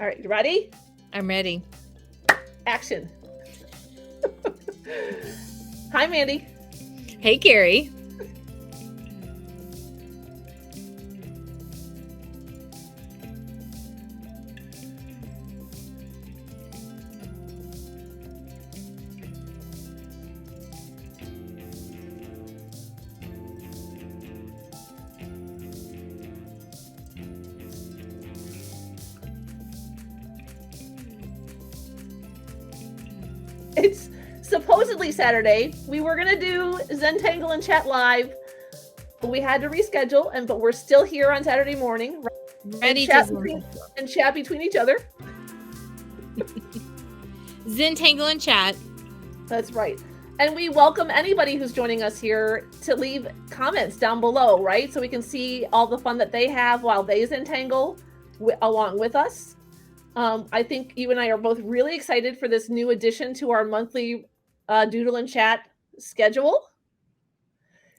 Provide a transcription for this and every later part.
All right, you ready? I'm ready. Action. Hi, Mandi. Hey, Carrie. It's supposedly Saturday. We were gonna do Zentangle and Chat live, but we had to reschedule. But we're still here on Saturday morning, Ready and chat between each other. Zentangle and Chat. That's right. And we welcome anybody who's joining us here to leave comments down below, right? So we can see all the fun that they have while they Zentangle along with us. I think you and I are both really excited for this new addition to our monthly Doodle and Chat schedule.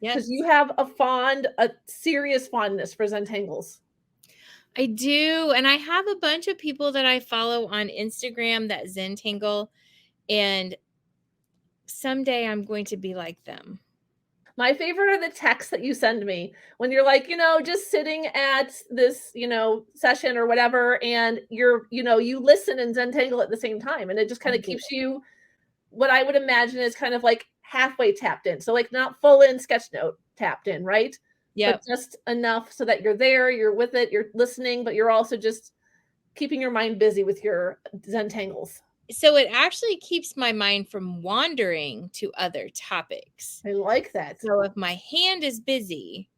Yes. Because you have a serious fondness for Zentangles. I do. And I have a bunch of people that I follow on Instagram that Zentangle. And someday I'm going to be like them. My favorite are the texts that you send me when you're like, just sitting at this, session or whatever, and you listen and Zentangle at the same time. And it just kind of keeps you, what I would imagine is kind of like halfway tapped in. So like not full in Sketchnote tapped in, right? Yeah. But just enough so that you're there, you're with it, you're listening, but you're also just keeping your mind busy with your Zentangles. So it actually keeps my mind from wandering to other topics. I like that. So if my hand is busy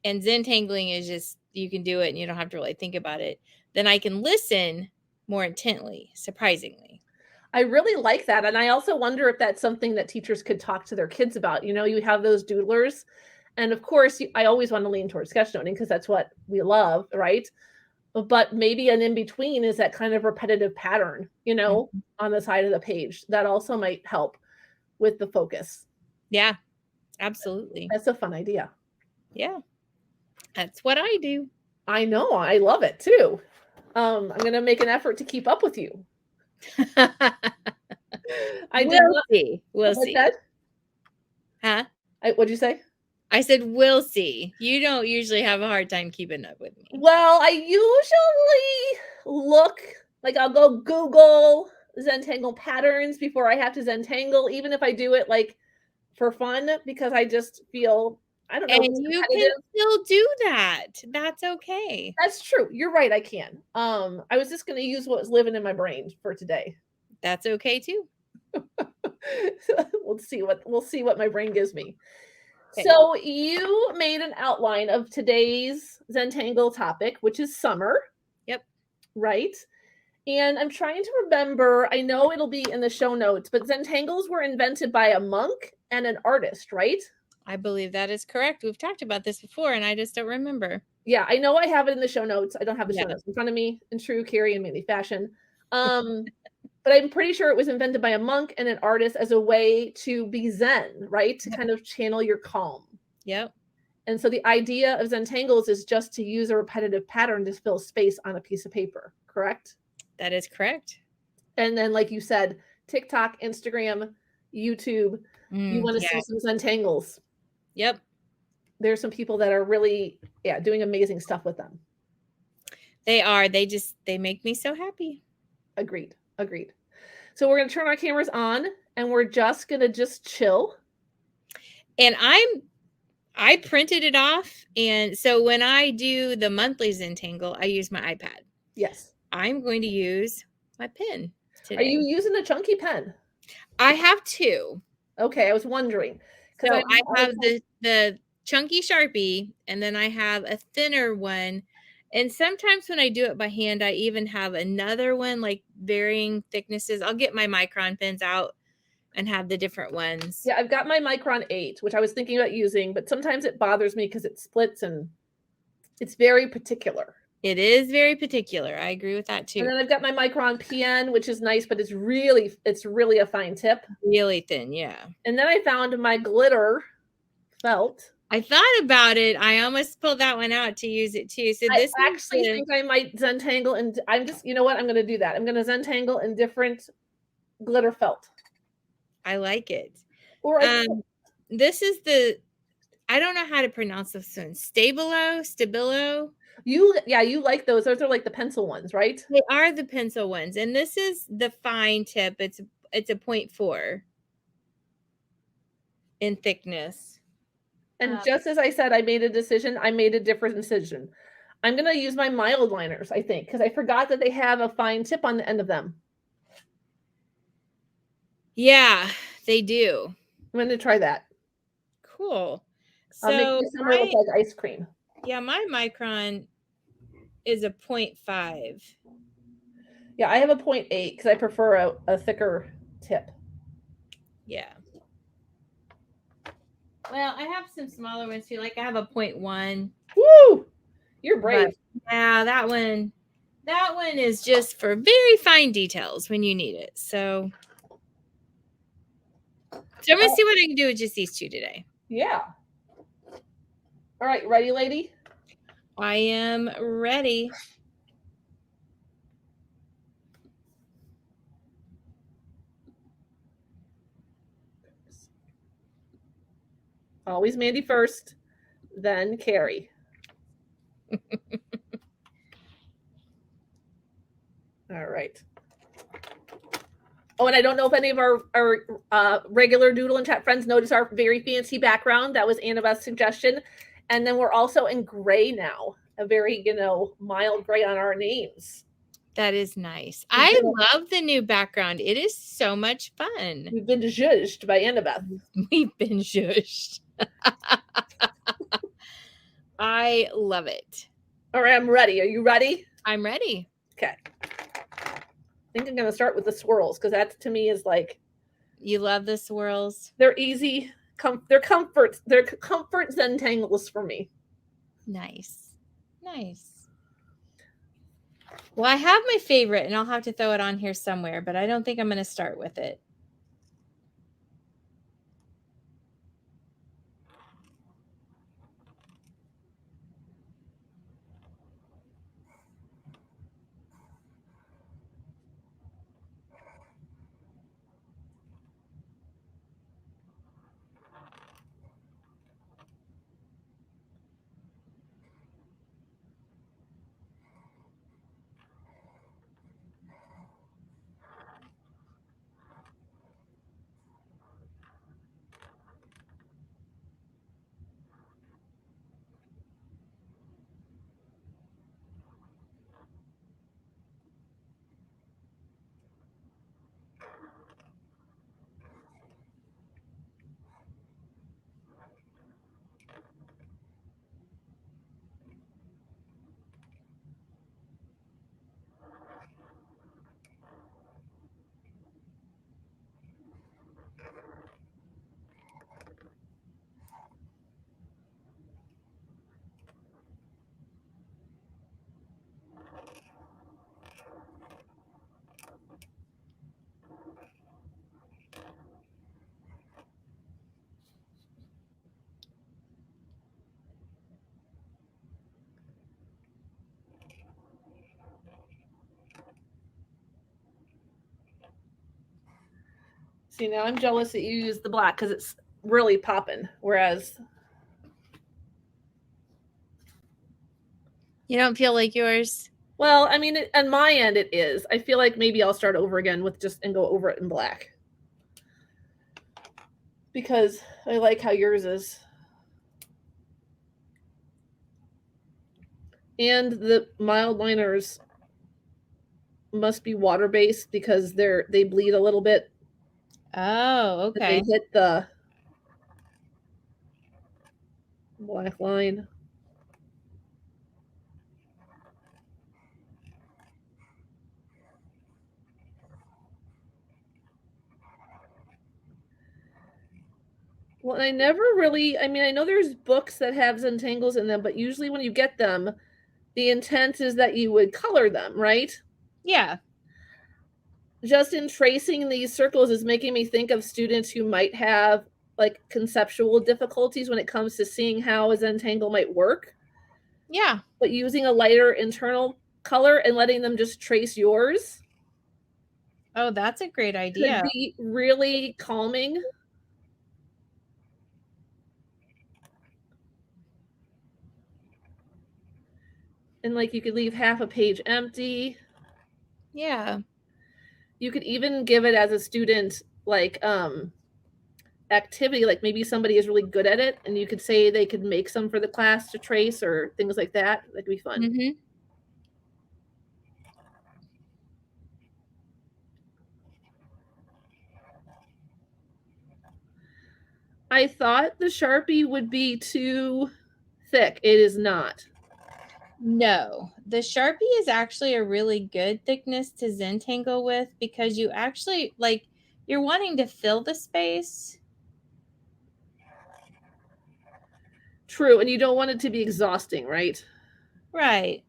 and Zentangling is just, you can do it and you don't have to really think about it, then I can listen more intently, surprisingly. I really like that. And I also wonder if that's something that teachers could talk to their kids about. You have those doodlers. And of course, I always want to lean towards sketchnoting because that's what we love, right? But maybe an in-between is that kind of repetitive pattern, on the side of the page. That also might help with the focus. Yeah, absolutely. That's a fun idea. Yeah, that's what I do. I know. I love it too. I'm going to make an effort to keep up with you. We'll see. We'll see. Huh? What'd you say? I said, we'll see. You don't usually have a hard time keeping up with me. Well, I usually look, like I'll go Google Zentangle patterns before I have to Zentangle, even if I do it like for fun, because I just feel, I don't know. And you can still do that. That's okay. That's true. You're right. I can. I was just going to use what was living in my brain for today. That's okay too. We'll see what my brain gives me. Okay. So you made an outline of today's Zentangle topic, which is summer. Yep. Right. And I'm trying to remember, I know it'll be in the show notes, but Zentangles were invented by a monk and an artist, right? I believe that is correct. We've talked about this before and I just don't remember. Yeah, I know I have it in the show notes. I don't have the show notes in front of me in true Carrie and Mandi fashion. But I'm pretty sure it was invented by a monk and an artist as a way to be Zen, right? To kind of channel your calm. Yep. And so the idea of Zentangles is just to use a repetitive pattern to fill space on a piece of paper, correct? That is correct. And then, like you said, TikTok, Instagram, YouTube, you want to see some Zentangles. Yep. There's some people that are really, doing amazing stuff with them. They are. They make me so happy. Agreed. So we're going to turn our cameras on and we're just going to chill. And I printed it off. And so when I do the monthly Zentangle, I use my iPad. Yes. I'm going to use my pen today. Are you using a chunky pen? I have two. Okay, I was wondering. So I have the chunky Sharpie, and then I have a thinner one. And sometimes when I do it by hand, I even have another one, like varying thicknesses. I'll get my micron pens out and have the different ones. Yeah, I've got my Micron 8, which I was thinking about using, but sometimes it bothers me because it splits and it's very particular. It is very particular. I agree with that too. And then I've got my Micron PN, which is nice, but it's really a fine tip. Really thin, yeah. And then I found my glitter felt. I thought about it. I almost pulled that one out to use it too. So this I actually think I might Zentangle, and I'm just, you know what? I'm going to do that. I'm going to Zentangle in different glitter felt. I like it. Or this is the, I don't know how to pronounce this one. Stabilo. You like those. Those are like the pencil ones, right? They are the pencil ones. And this is the fine tip. It's a 0.4 in thickness. And just as I said, I made a decision. I made a different decision. I'm going to use my mild liners, I think, because I forgot that they have a fine tip on the end of them. Yeah, they do. I'm going to try that. Cool. I'll make the summer look like ice cream. Yeah, my micron is a 0.5. Yeah, I have a 0.8 because I prefer a thicker tip. Yeah. Well, I have some smaller ones too. Like I have a 0.1. Woo! You're brave. But, yeah, that one is just for very fine details when you need it. So I'm going to see what I can do with just these two today. Yeah. All right, ready, lady? I am ready. Always Mandi first, then Carrie. All right. Oh, and I don't know if any of our regular Doodle and Chat friends notice our very fancy background. That was Annabeth's suggestion. And then we're also in gray now, a very, mild gray on our names. That is nice. I love the new background. It is so much fun. We've been zhuzhed by Annabeth. We've been zhuzhed. I love it. All right, I'm ready. Are you ready? I'm ready. Okay. I think I'm going to start with the swirls because that to me is like. You love the swirls? They're easy. They're comfort. They're comfort Zentangles for me. Nice. Nice. Well, I have my favorite, and I'll have to throw it on here somewhere, but I don't think I'm going to start with it. See, now I'm jealous that you use the black because it's really popping, whereas you don't feel like yours? Well, I mean, on my end, it is. I feel like maybe I'll start over again with and go over it in black because I like how yours is. And the mild liners must be water-based because they bleed a little bit. Oh, okay. They hit the black line. Well, I never really, I mean, I know there's books that have Zentangles in them, but usually when you get them, the intent is that you would color them, right? Yeah. Just in tracing these circles is making me think of students who might have like conceptual difficulties when it comes to seeing how a Zentangle might work. Yeah. But using a lighter internal color and letting them just trace yours. Oh, that's a great idea. Could be really calming. And like you could leave half a page empty. Yeah. You could even give it as a student like activity, like maybe somebody is really good at it and you could say they could make some for the class to trace or things like that. That could be fun. Mm-hmm. I thought the Sharpie would be too thick. It is not. No, the Sharpie is actually a really good thickness to Zentangle with because you actually, like, you're wanting to fill the space. True, and you don't want it to be exhausting, right? Right.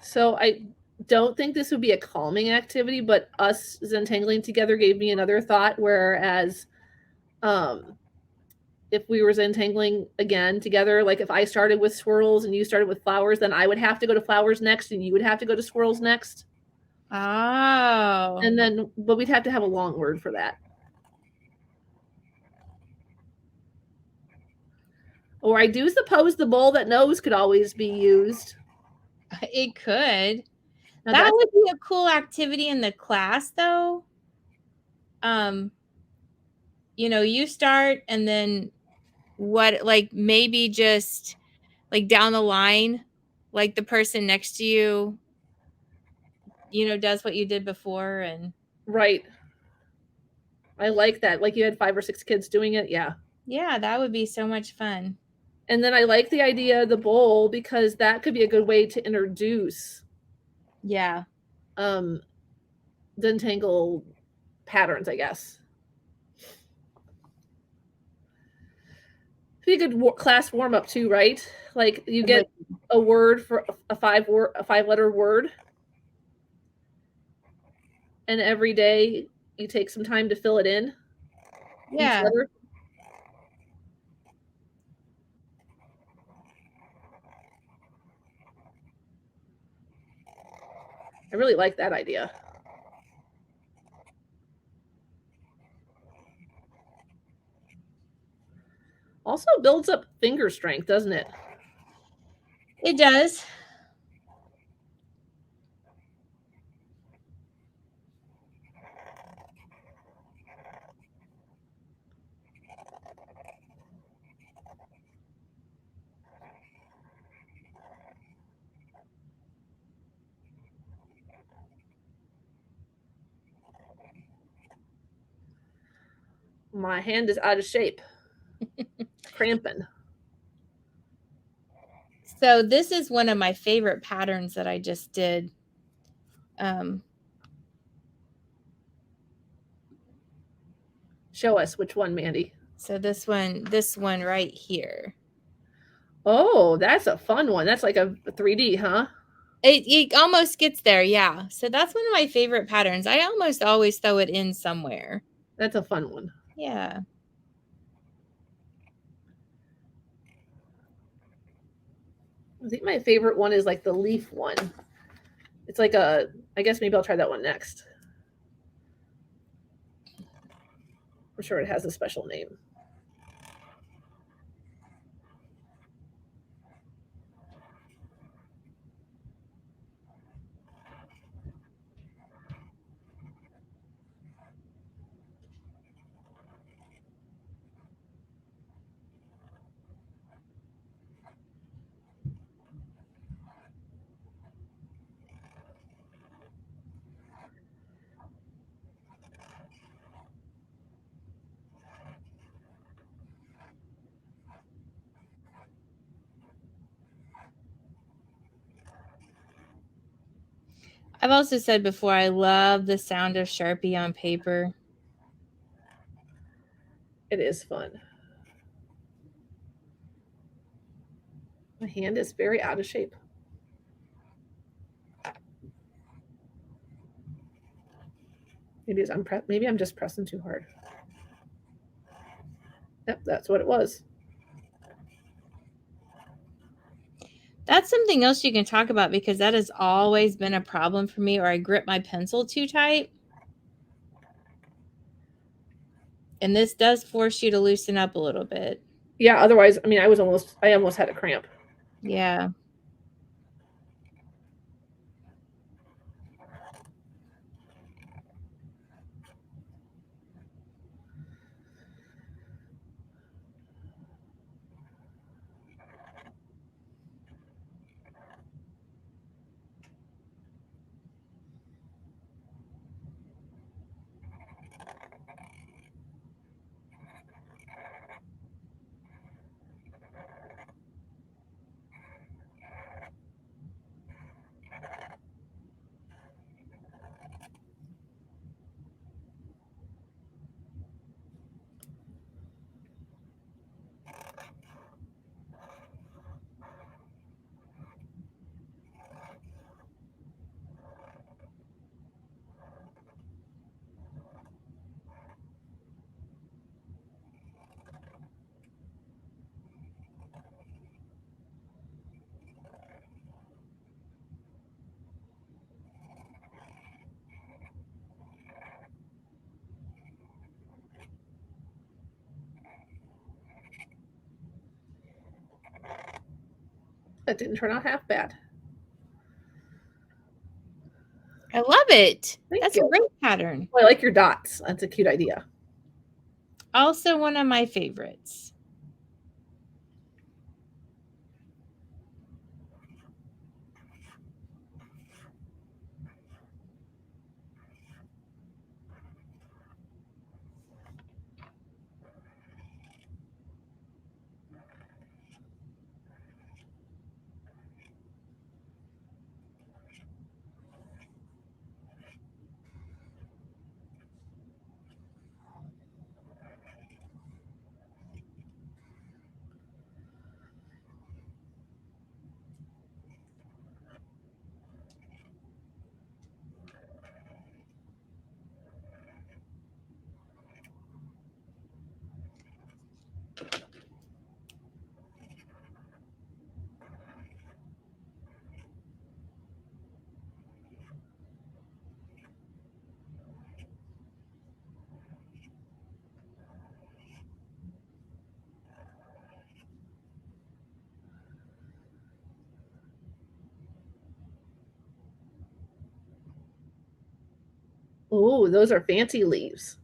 So I don't think this would be a calming activity, but us Zentangling together gave me another thought, whereas if we were Zentangling again together, like if I started with swirls and you started with flowers, then I would have to go to flowers next and you would have to go to swirls next. Oh. And then, but we'd have to have a long word for that. Or I do suppose the bowl that knows could always be used. It could. Now that would be a cool activity in the class, though. You know, you start and then what, like maybe just like down the line, like the person next to you, you know, does what you did before. And right. I like that. Like you had 5 or 6 kids doing it. Yeah. Yeah, that would be so much fun. And then I like the idea of the bowl because that could be a good way to introduce Zentangle patterns, I guess. Be a good class warm up too, right? Like you get a word for a 5-letter word, and every day you take some time to fill it in. Yeah. Each letter. I really like that idea. Also builds up finger strength, doesn't it? It does. My hand is out of shape. Cramping. So this is one of my favorite patterns that I just did. Show us which one, Mandi. So this one right here. Oh, that's a fun one. That's like a 3D, huh? It almost gets there, yeah. So that's one of my favorite patterns. I almost always throw it in somewhere. That's a fun one. Yeah. I think my favorite one is like the leaf one. It's like a, I guess maybe I'll try that one next. I'm sure it has a special name. I've also said before, I love the sound of Sharpie on paper. It is fun. My hand is very out of shape. Maybe I'm just pressing too hard. Yep, that's what it was. That's something else you can talk about, because that has always been a problem for me, or I grip my pencil too tight. And this does force you to loosen up a little bit. Yeah, otherwise, I mean, I almost had a cramp. Yeah. That didn't turn out half bad. I love it. That's you. a great pattern. Well, I like your dots. That's a cute idea. Also one of my favorites. Oh, those are fancy leaves.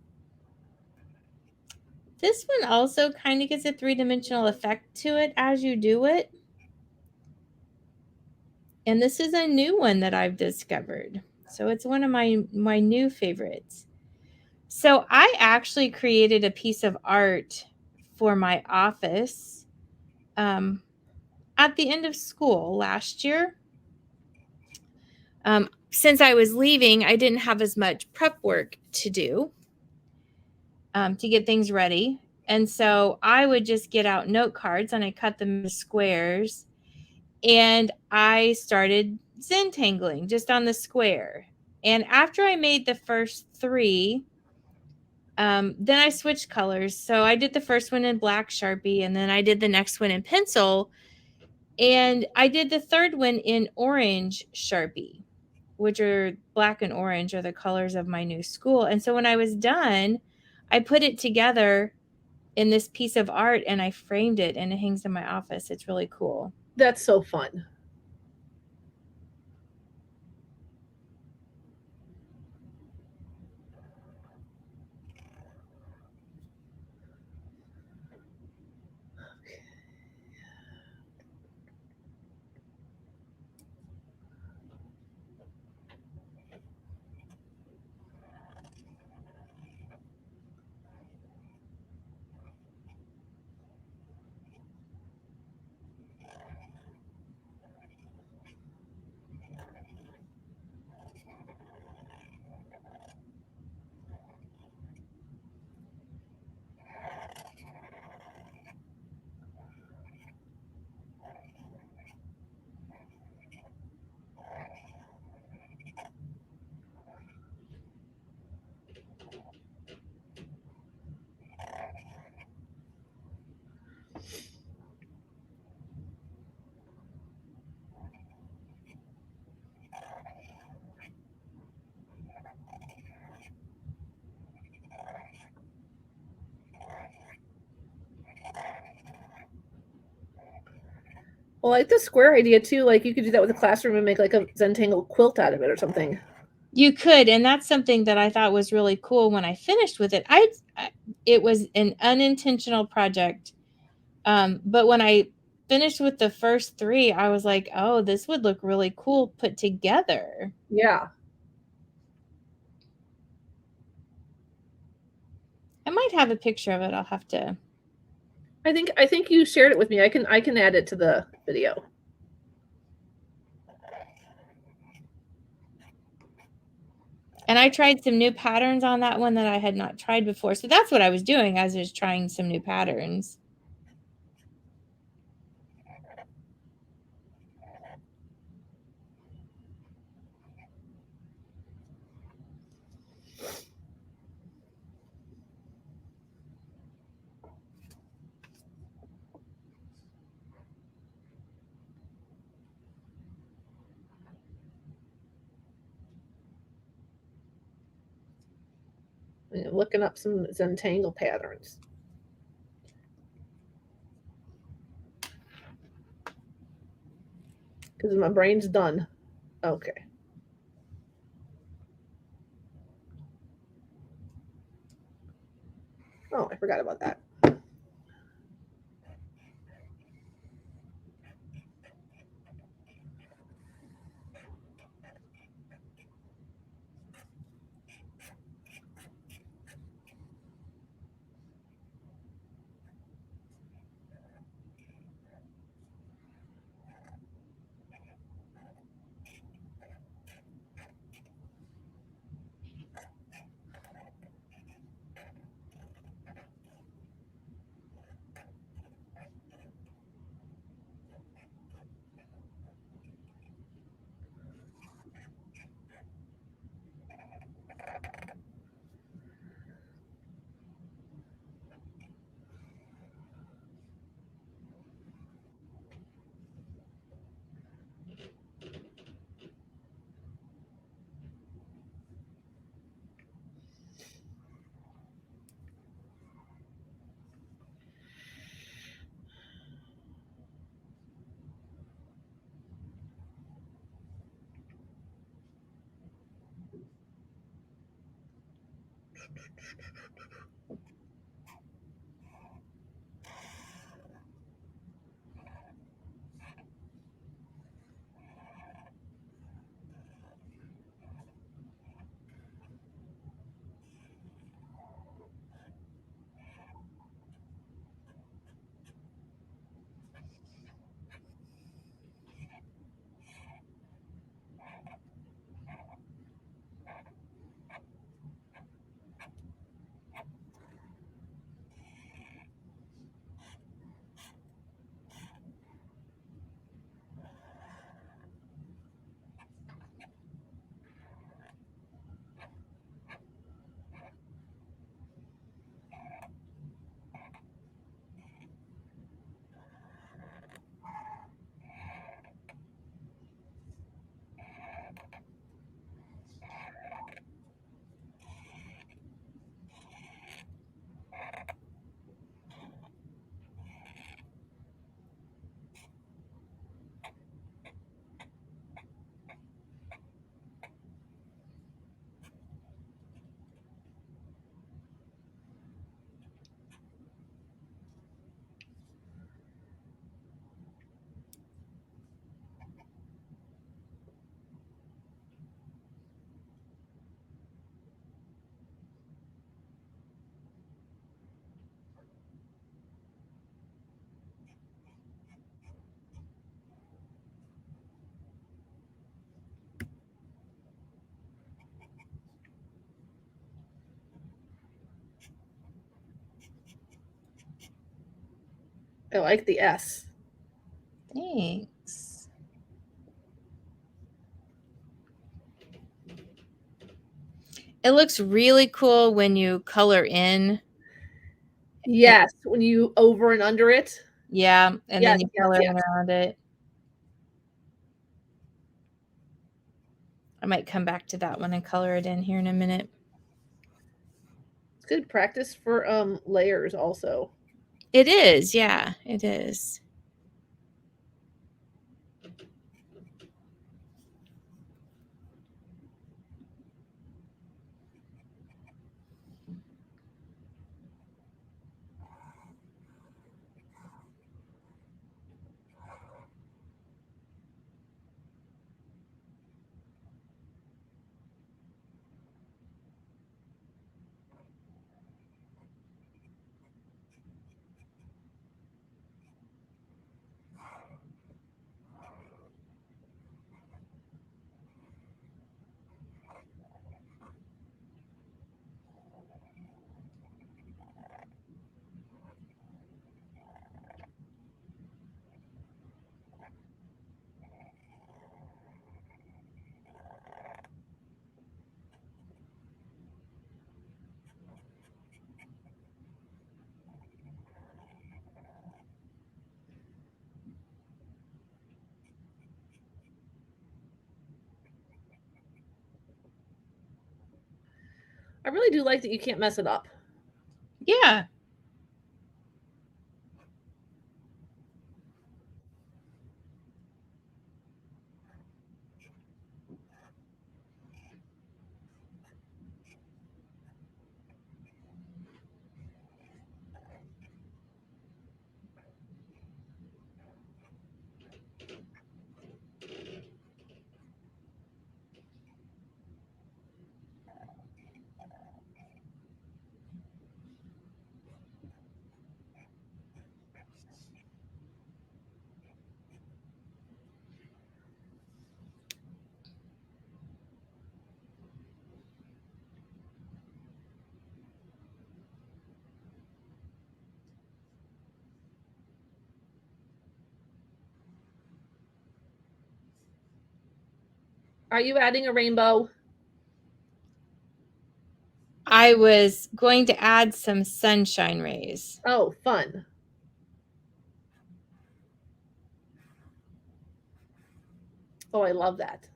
This one also kind of gets a three-dimensional effect to it as you do it. And this is a new one that I've discovered. So it's one of my new favorites. So I actually created a piece of art for my office at the end of school last year. Since I was leaving, I didn't have as much prep work to do to get things ready. And so I would just get out note cards and I cut them into squares. And I started Zentangling just on the square. And after I made the first three, then I switched colors. So I did the first one in black Sharpie, and then I did the next one in pencil. And I did the third one in orange Sharpie, which are black and orange are the colors of my new school. And so when I was done, I put it together in this piece of art and I framed it and it hangs in my office. It's really cool. That's so fun. Well, I like the square idea too. Like you could do that with a classroom and make like a Zentangle quilt out of it or something. You could, and that's something that I thought was really cool when I finished with it. It was an unintentional project, but when I finished with the first 3, I was like, oh, this would look really cool put together. Yeah. I might have a picture of it. I'll have to. I think you shared it with me. I can add it to the video. And I tried some new patterns on that one that I had not tried before. So that's what I was doing. I was just trying some new patterns. Looking up some Zentangle patterns. Because my brain's done. Okay. Oh, I forgot about that. I like the S. Thanks. It looks really cool when you color in. Yes, when you over and under it. Yeah, and then you color yes. in around it. I might come back to that one and color it in here in a minute. It's good practice for layers also. It is, yeah, it is. really do like that you can't mess it up. Yeah. Are you adding a rainbow? I was going to add some sunshine rays. Oh, fun. Oh, I love that.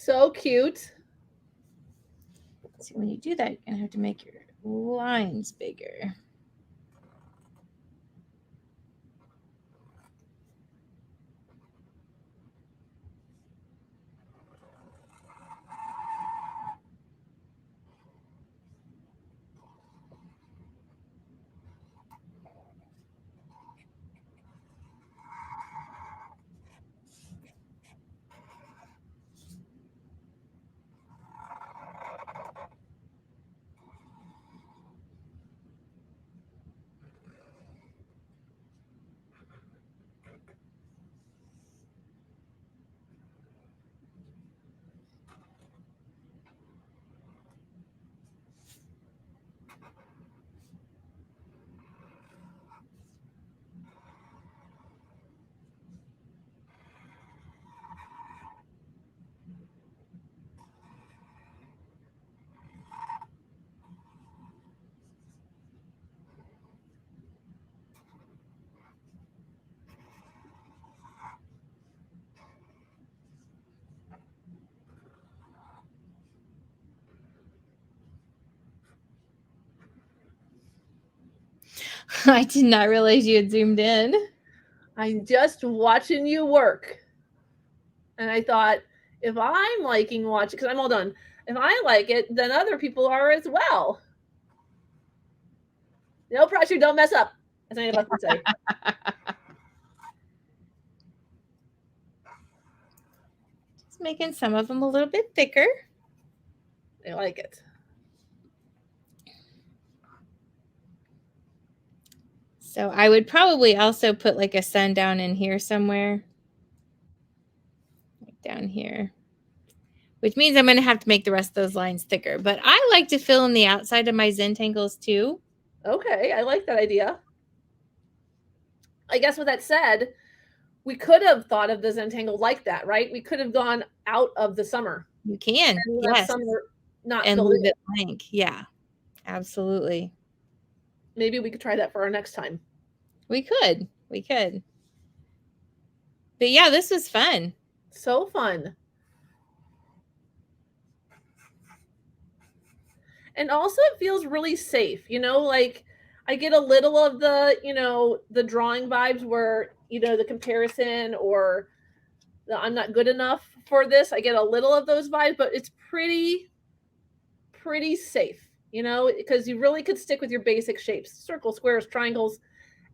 So cute. So when you do that, you're going to have to make your lines bigger. I did not realize you had zoomed in. I'm just watching you work. And I thought, if I'm liking watching, because I'm all done, if I like it, then other people are as well. No pressure, don't mess up, as any of us would say. Just making some of them a little bit thicker. I like it. So I would probably also put like a sun down in here somewhere. Like down here. Which means I'm going to have to make the rest of those lines thicker. But I like to fill in the outside of my Zentangles too. Okay, I like that idea. I guess with that said, we could have thought of the Zentangle like that, right? We could have gone out of the summer. You can, And yes. summer not and filled leave in. it blank. Yeah, absolutely. Maybe we could try that for our next time. We could. But yeah, this was fun. So fun. And also it feels really safe, you know, like I get a little of the, you know, the drawing vibes where, you know, the comparison or the I'm not good enough for this. I get a little of those vibes, but it's pretty safe. you know, because you really could stick with your basic shapes, circles, squares, triangles.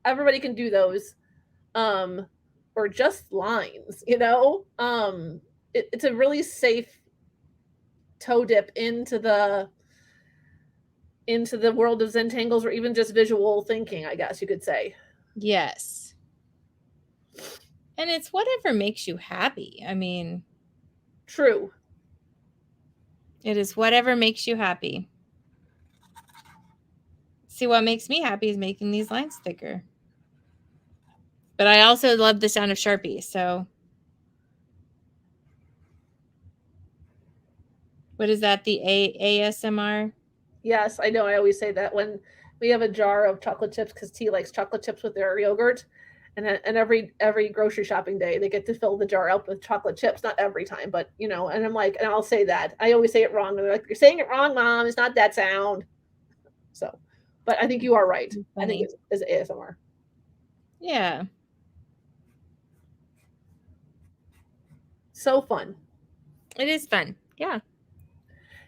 Everybody can do those. Or just lines, you know. It's a really safe toe dip into the world of Zentangles, or even just visual thinking, I guess you could say. Yes. And it's whatever makes you happy. I mean, true. It is whatever makes you happy. See, what makes me happy is making these lines thicker. But I also love the sound of Sharpie, so. What is that, the ASMR? Yes, I know. I always say that when we have a jar of chocolate chips, because T likes chocolate chips with their yogurt. And every grocery shopping day, they get to fill the jar up with chocolate chips. Not every time, but, you know, and I'm like, and I'll say that. I always say it wrong. And they're like, you're saying it wrong, Mom. It's not that sound. So, but I think you are right. I think it's ASMR. Yeah. So fun. It is fun. Yeah.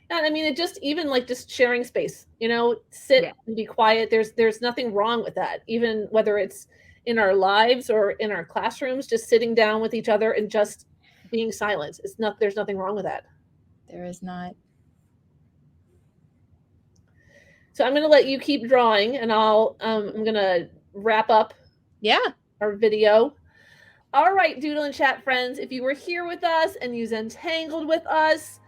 And I mean, it just, even like just sharing space, you know, sit and be quiet. There's nothing wrong with that. Even whether it's in our lives or in our classrooms, just sitting down with each other and just being silent. There's nothing wrong with that. There is not. So I'm going to let you keep drawing, and I'm going to wrap up our video. All right, Doodle and Chat friends, if you were here with us and you Zentangled with us,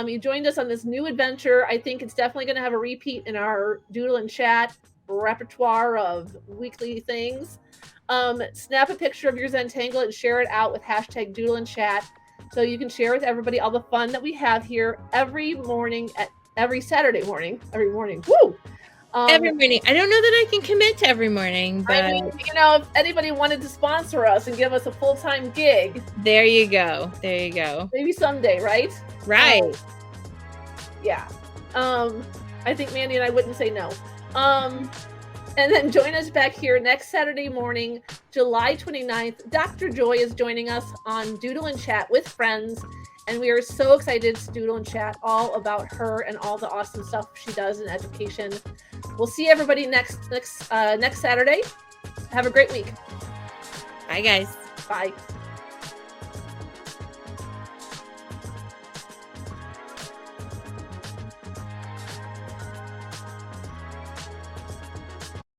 you joined us on this new adventure. I think it's definitely going to have a repeat in our Doodle and Chat repertoire of weekly things. Snap a picture of your Zentangle and share it out with hashtag Doodle and Chat, so you can share with everybody all the fun that we have here every Saturday morning. Every morning. Woo! Every morning. I don't know that I can commit to every morning, but I mean, you know, if anybody wanted to sponsor us and give us a full-time gig, there you go. There you go. Maybe someday, right? Right. Yeah. I think Mandi and I wouldn't say no. And then join us back here next Saturday morning, July 29th. Dr. Joy is joining us on Doodle and Chat with friends. And we are so excited to Doodle and Chat all about her and all the awesome stuff she does in education. We'll see everybody next Saturday. Have a great week. Bye, guys. Bye.